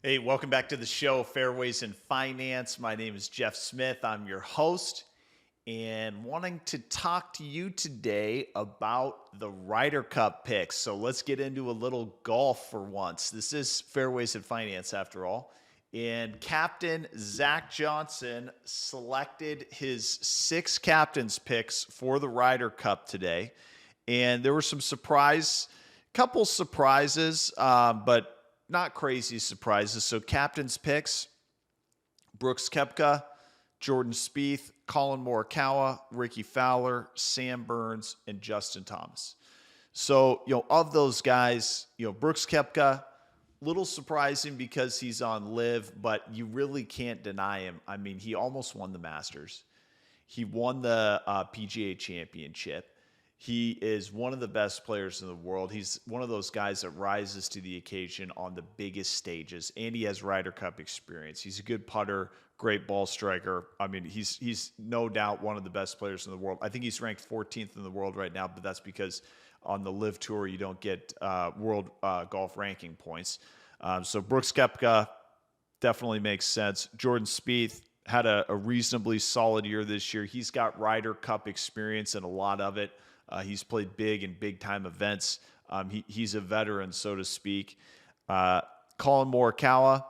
Hey, welcome back to the show, Fairways in Finance. My name is Jeff Smith. I'm your host and wanting to talk to you today about the Ryder Cup picks. So let's get into a little golf for once. This is Fairways in Finance after all. And Captain Zach Johnson selected his 6 captains picks for the Ryder Cup today. And there were some couple surprises, but not crazy surprises. So captain's picks: Brooks Koepka, Jordan Spieth, Collin Morikawa, Ricky Fowler, Sam Burns, and Justin Thomas. So, of those guys, Brooks Koepka, little surprising because he's on live, but you really can't deny him. I mean, he almost won the Masters. He won the PGA Championship. He is one of the best players in the world. He's one of those guys that rises to the occasion on the biggest stages, and he has Ryder Cup experience. He's a good putter, great ball striker. I mean, he's no doubt one of the best players in the world. I think he's ranked 14th in the world right now, but that's because on the Live Tour you don't get world golf ranking points. So Brooks Koepka definitely makes sense. Jordan Spieth had a reasonably solid year this year. He's got Ryder Cup experience and a lot of it. He's played big in big-time events. He's a veteran, so to speak. Collin Morikawa,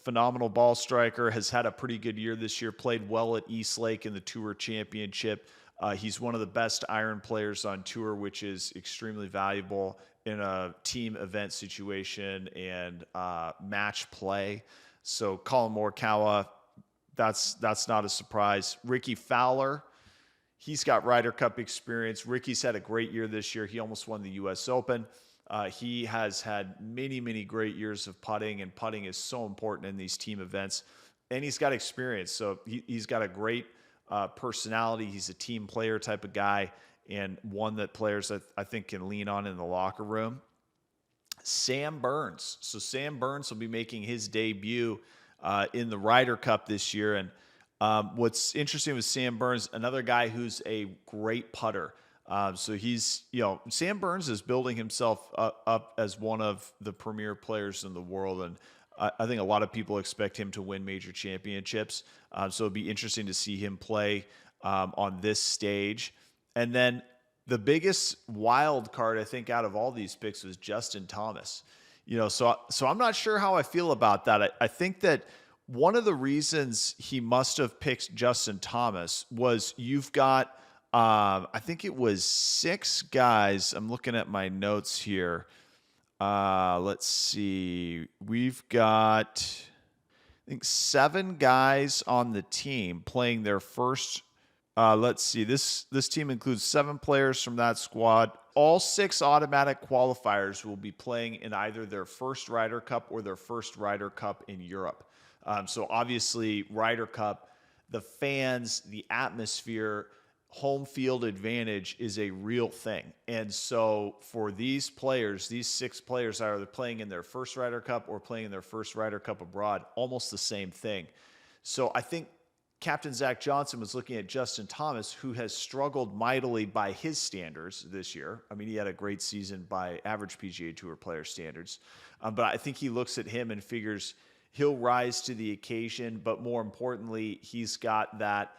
phenomenal ball striker, has had a pretty good year this year, played well at East Lake in the Tour Championship. He's one of the best iron players on tour, which is extremely valuable in a team event situation and match play. So Collin Morikawa, that's not a surprise. Ricky Fowler, he's got Ryder Cup experience. Ricky's had a great year this year. He almost won the U.S. Open. He has had many, many great years of putting, and putting is so important in these team events. And he's got experience, so he's got a great personality. He's a team player type of guy, and one that players I think can lean on in the locker room. Sam Burns. So Sam Burns will be making his debut in the Ryder Cup this year, and what's interesting with Sam Burns, another guy who's a great putter. So Sam Burns is building himself up as one of the premier players in the world. And I think a lot of people expect him to win major championships. So it'd be interesting to see him play on this stage. And then the biggest wild card, I think, out of all these picks was Justin Thomas. So I'm not sure how I feel about that. I think that one of the reasons he must have picked Justin Thomas was you've got, I think it was 6 guys. I'm looking at my notes here. Let's see. We've got, I think, 7 guys on the team playing their first. Let's see. This team includes 7 players from that squad. All 6 automatic qualifiers will be playing in either their first Ryder Cup or their first Ryder Cup in Europe. So obviously, Ryder Cup, the fans, the atmosphere, home field advantage is a real thing. And so for these players, these 6 players are either playing in their first Ryder Cup or playing in their first Ryder Cup abroad, almost the same thing. So I think Captain Zach Johnson was looking at Justin Thomas, who has struggled mightily by his standards this year. I mean, he had a great season by average PGA Tour player standards. But I think he looks at him and figures he'll rise to the occasion, but more importantly, he's got that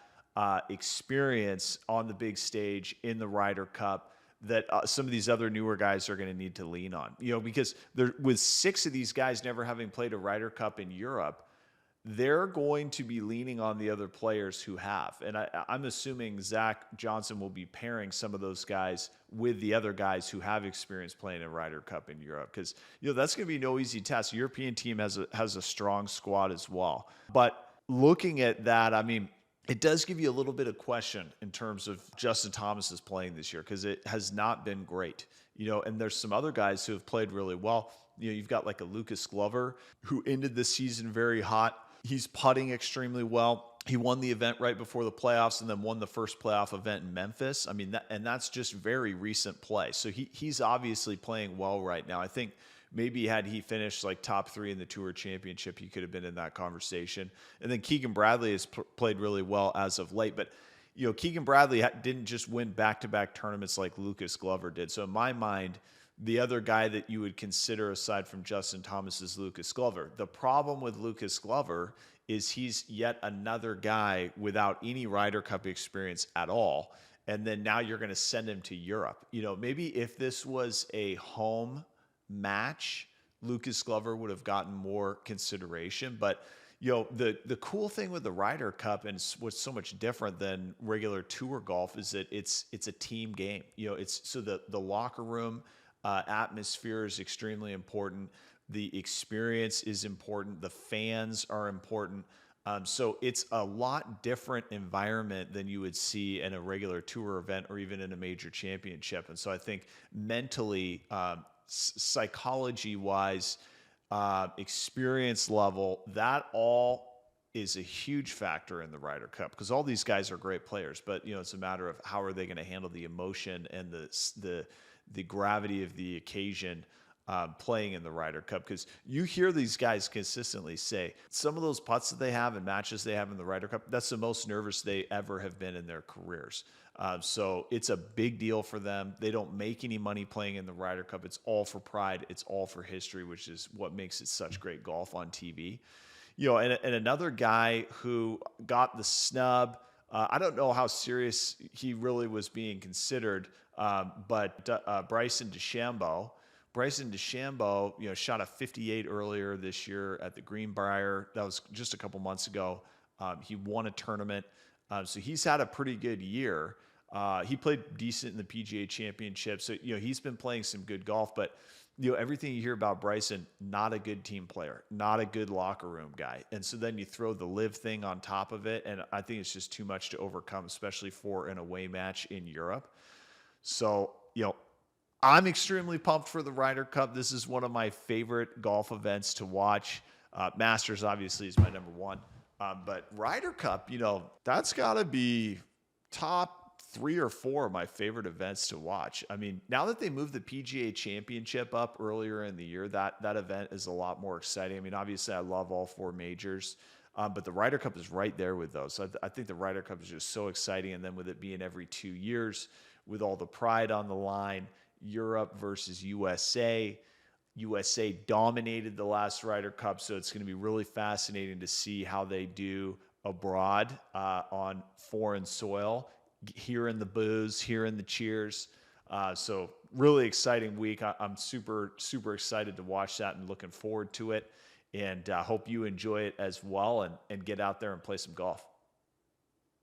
experience on the big stage in the Ryder Cup that some of these other newer guys are going to need to lean on. Because with 6 of these guys never having played a Ryder Cup in Europe, they're going to be leaning on the other players who have. And I'm assuming Zach Johnson will be pairing some of those guys with the other guys who have experience playing a Ryder Cup in Europe. Because, that's going to be no easy task. The European team has a strong squad as well. But looking at that, I mean, it does give you a little bit of question in terms of Justin Thomas's playing this year, because it has not been great. And there's some other guys who have played really well. You've got like a Lucas Glover who ended the season very hot. He's putting extremely well. He won the event right before the playoffs and then won the first playoff event in Memphis. I mean, that's just very recent play. So he's obviously playing well right now. I think maybe had he finished like top 3 in the Tour Championship, he could have been in that conversation. And then Keegan Bradley has played really well as of late. But, Keegan Bradley didn't just win back-to-back tournaments like Lucas Glover did. So in my mind, The other guy that you would consider aside from Justin Thomas is Lucas Glover. The problem with Lucas Glover is he's yet another guy without any Ryder Cup experience at all. And then now you're going to send him to Europe. Maybe if this was a home match, Lucas Glover would have gotten more consideration. But the cool thing with the Ryder Cup and what's so much different than regular tour golf is that it's a team game. It's so the locker room atmosphere is extremely important. The experience is important. The fans are important. So it's a lot different environment than you would see in a regular tour event or even in a major championship. And so I think mentally, psychology-wise, experience level, that all is a huge factor in the Ryder Cup because all these guys are great players, but it's a matter of how are they going to handle the emotion and the gravity of the occasion playing in the Ryder Cup. Because you hear these guys consistently say some of those putts that they have and matches they have in the Ryder Cup, that's the most nervous they ever have been in their careers. So it's a big deal for them. They don't make any money playing in the Ryder Cup. It's all for pride. It's all for history, which is what makes it such great golf on TV. And another guy who got the snub, I don't know how serious he really was being considered, but Bryson DeChambeau. Bryson DeChambeau, shot a 58 earlier this year at the Greenbrier. That was just a couple months ago. He won a tournament. So he's had a pretty good year. He played decent in the PGA Championship. So, he's been playing some good golf. But, everything you hear about Bryson, not a good team player, not a good locker room guy. And so then you throw the live thing on top of it. And I think it's just too much to overcome, especially for an away match in Europe. So, I'm extremely pumped for the Ryder Cup. This is one of my favorite golf events to watch. Masters, obviously, is my number one. But Ryder Cup, that's got to be top 3 or 4 of my favorite events to watch. I mean, now that they moved the PGA Championship up earlier in the year, that event is a lot more exciting. I mean, obviously, I love all 4 majors. But the Ryder Cup is right there with those. So I think the Ryder Cup is just so exciting. And then with it being every 2 years, with all the pride on the line, Europe versus USA. USA dominated the last Ryder Cup, so it's going to be really fascinating to see how they do abroad on foreign soil, hearing the boos, hearing the cheers. So really exciting week. I'm super, super excited to watch that and looking forward to it. And hope you enjoy it as well and get out there and play some golf.